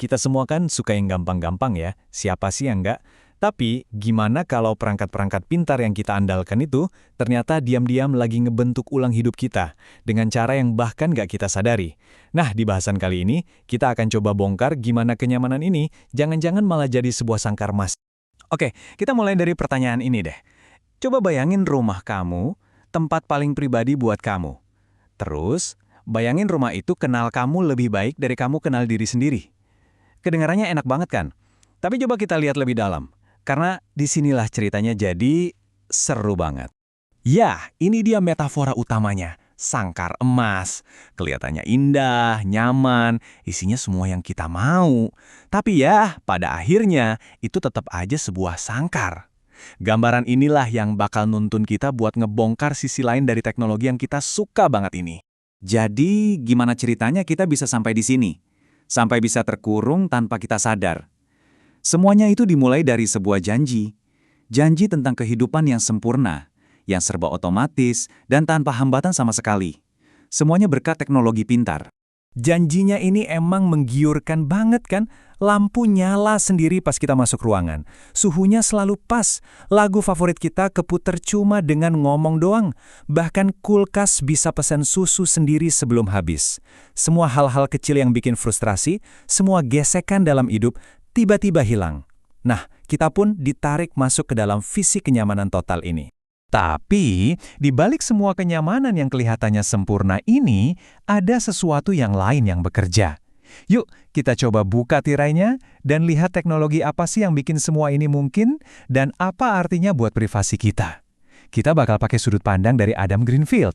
Kita semua kan suka yang gampang-gampang ya, siapa sih yang enggak? Tapi, gimana kalau perangkat-perangkat pintar yang kita andalkan itu ternyata diam-diam lagi ngebentuk ulang hidup kita dengan cara yang bahkan nggak kita sadari? Nah, di bahasan kali ini, kita akan coba bongkar gimana kenyamanan ini jangan-jangan malah jadi sebuah sangkar emas. Oke, kita mulai dari pertanyaan ini deh. Coba bayangin rumah kamu, tempat paling pribadi buat kamu. Terus, bayangin rumah itu kenal kamu lebih baik dari kamu kenal diri sendiri. Kedengarannya enak banget kan? Tapi coba kita lihat lebih dalam. Karena disinilah ceritanya jadi seru banget. Ya, ini dia metafora utamanya. Sangkar emas. Kelihatannya indah, nyaman, isinya semua yang kita mau. Tapi ya, pada akhirnya itu tetap aja sebuah sangkar. Gambaran inilah yang bakal nuntun kita buat ngebongkar sisi lain dari teknologi yang kita suka banget ini. Jadi, gimana ceritanya kita bisa sampai di sini? Sampai bisa terkurung tanpa kita sadar. Semuanya itu dimulai dari sebuah janji. Janji tentang kehidupan yang sempurna, yang serba otomatis, dan tanpa hambatan sama sekali. Semuanya berkat teknologi pintar. Janjinya ini emang menggiurkan banget kan? Lampu nyala sendiri pas kita masuk ruangan. Suhunya selalu pas. Lagu favorit kita keputer cuma dengan ngomong doang. Bahkan kulkas bisa pesan susu sendiri sebelum habis. Semua hal-hal kecil yang bikin frustrasi, semua gesekan dalam hidup, tiba-tiba hilang. Nah, kita pun ditarik masuk ke dalam visi kenyamanan total ini. Tapi, di balik semua kenyamanan yang kelihatannya sempurna ini, ada sesuatu yang lain yang bekerja. Yuk, kita coba buka tirainya dan lihat teknologi apa sih yang bikin semua ini mungkin dan apa artinya buat privasi kita. Kita bakal pakai sudut pandang dari Adam Greenfield.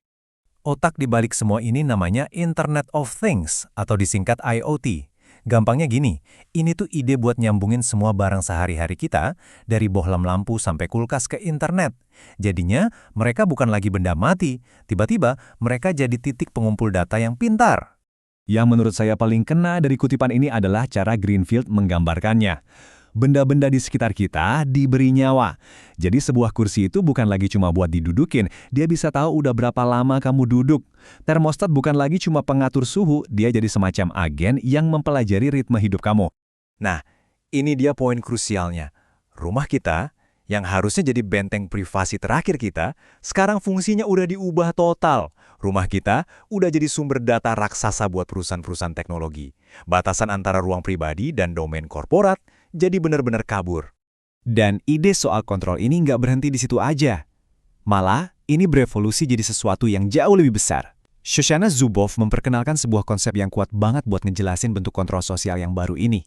Otak di balik semua ini namanya Internet of Things atau disingkat IoT. Gampangnya gini, ini tuh ide buat nyambungin semua barang sehari-hari kita, dari bohlam lampu sampai kulkas ke internet. Jadinya, mereka bukan lagi benda mati, tiba-tiba mereka jadi titik pengumpul data yang pintar. Yang menurut saya paling kena dari kutipan ini adalah cara Greenfield menggambarkannya. Benda-benda di sekitar kita diberi nyawa. Jadi sebuah kursi itu bukan lagi cuma buat didudukin, dia bisa tahu udah berapa lama kamu duduk. Termostat bukan lagi cuma pengatur suhu, dia jadi semacam agen yang mempelajari ritme hidup kamu. Nah, ini dia poin krusialnya. Rumah kita, yang harusnya jadi benteng privasi terakhir kita, sekarang fungsinya udah diubah total. Rumah kita udah jadi sumber data raksasa buat perusahaan-perusahaan teknologi. Batasan antara ruang pribadi dan domain korporat jadi benar-benar kabur. Dan ide soal kontrol ini nggak berhenti di situ aja. Malah, ini berevolusi jadi sesuatu yang jauh lebih besar. Shoshana Zuboff memperkenalkan sebuah konsep yang kuat banget buat ngejelasin bentuk kontrol sosial yang baru ini,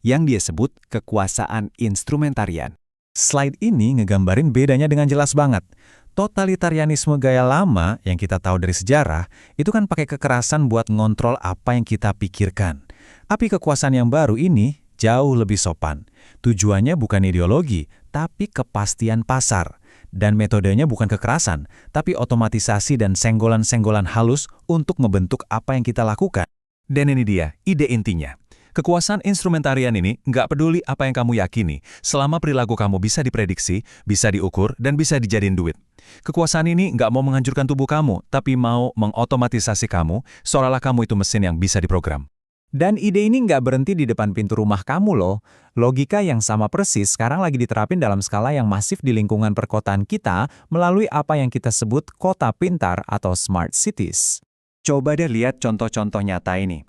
yang dia sebut kekuasaan instrumentarian. Slide ini ngegambarin bedanya dengan jelas banget. Totalitarianisme gaya lama yang kita tahu dari sejarah, itu kan pakai kekerasan buat ngontrol apa yang kita pikirkan. Tapi kekuasaan yang baru ini jauh lebih sopan. Tujuannya bukan ideologi, tapi kepastian pasar. Dan metodenya bukan kekerasan, tapi otomatisasi dan senggolan-senggolan halus untuk membentuk apa yang kita lakukan. Dan ini dia, ide intinya. Kekuasaan instrumentarian ini nggak peduli apa yang kamu yakini, selama perilaku kamu bisa diprediksi, bisa diukur, dan bisa dijadiin duit. Kekuasaan ini nggak mau menghancurkan tubuh kamu, tapi mau mengotomatisasi kamu, seolah-olah kamu itu mesin yang bisa diprogram. Dan ide ini nggak berhenti di depan pintu rumah kamu loh. Logika yang sama persis sekarang lagi diterapin dalam skala yang masif di lingkungan perkotaan kita melalui apa yang kita sebut kota pintar atau smart cities. Coba deh lihat contoh-contoh nyata ini.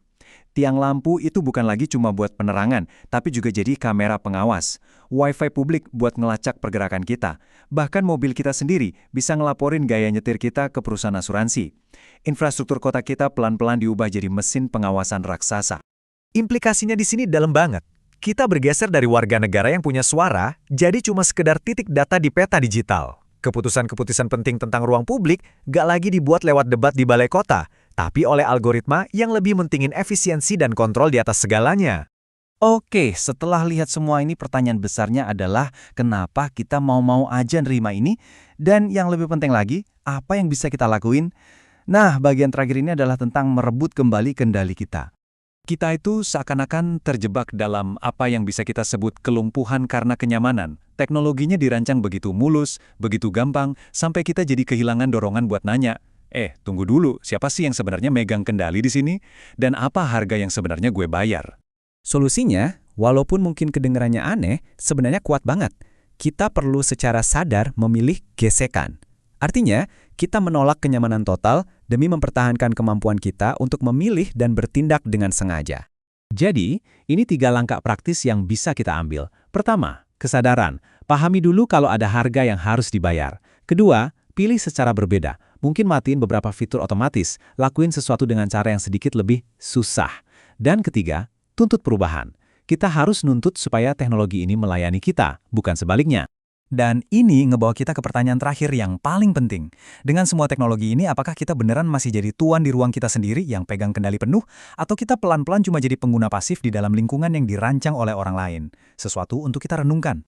Tiang lampu itu bukan lagi cuma buat penerangan, tapi juga jadi kamera pengawas. Wi-Fi publik buat ngelacak pergerakan kita. Bahkan mobil kita sendiri bisa ngelaporin gaya nyetir kita ke perusahaan asuransi. Infrastruktur kota kita pelan-pelan diubah jadi mesin pengawasan raksasa. Implikasinya di sini dalam banget. Kita bergeser dari warga negara yang punya suara, jadi cuma sekedar titik data di peta digital. Keputusan-keputusan penting tentang ruang publik gak lagi dibuat lewat debat di balai kota, tapi oleh algoritma yang lebih mentingin efisiensi dan kontrol di atas segalanya. Oke, setelah lihat semua ini pertanyaan besarnya adalah kenapa kita mau-mau aja nerima ini? Dan yang lebih penting lagi, apa yang bisa kita lakuin? Nah, bagian terakhir ini adalah tentang merebut kembali kendali kita. Kita itu seakan-akan terjebak dalam apa yang bisa kita sebut kelumpuhan karena kenyamanan. Teknologinya dirancang begitu mulus, begitu gampang, sampai kita jadi kehilangan dorongan buat nanya, tunggu dulu, siapa sih yang sebenarnya megang kendali di sini? Dan apa harga yang sebenarnya gue bayar? Solusinya, walaupun mungkin kedengarannya aneh, sebenarnya kuat banget. Kita perlu secara sadar memilih gesekan. Artinya, kita menolak kenyamanan total demi mempertahankan kemampuan kita untuk memilih dan bertindak dengan sengaja. Jadi, ini 3 langkah praktis yang bisa kita ambil. Pertama, kesadaran. Pahami dulu kalau ada harga yang harus dibayar. Kedua, pilih secara berbeda. Mungkin matiin beberapa fitur otomatis, lakuin sesuatu dengan cara yang sedikit lebih susah. Dan ketiga, tuntut perubahan. Kita harus nuntut supaya teknologi ini melayani kita, bukan sebaliknya. Dan ini ngebawa kita ke pertanyaan terakhir yang paling penting. Dengan semua teknologi ini, apakah kita beneran masih jadi tuan di ruang kita sendiri yang pegang kendali penuh, atau kita pelan-pelan cuma jadi pengguna pasif di dalam lingkungan yang dirancang oleh orang lain? Sesuatu untuk kita renungkan.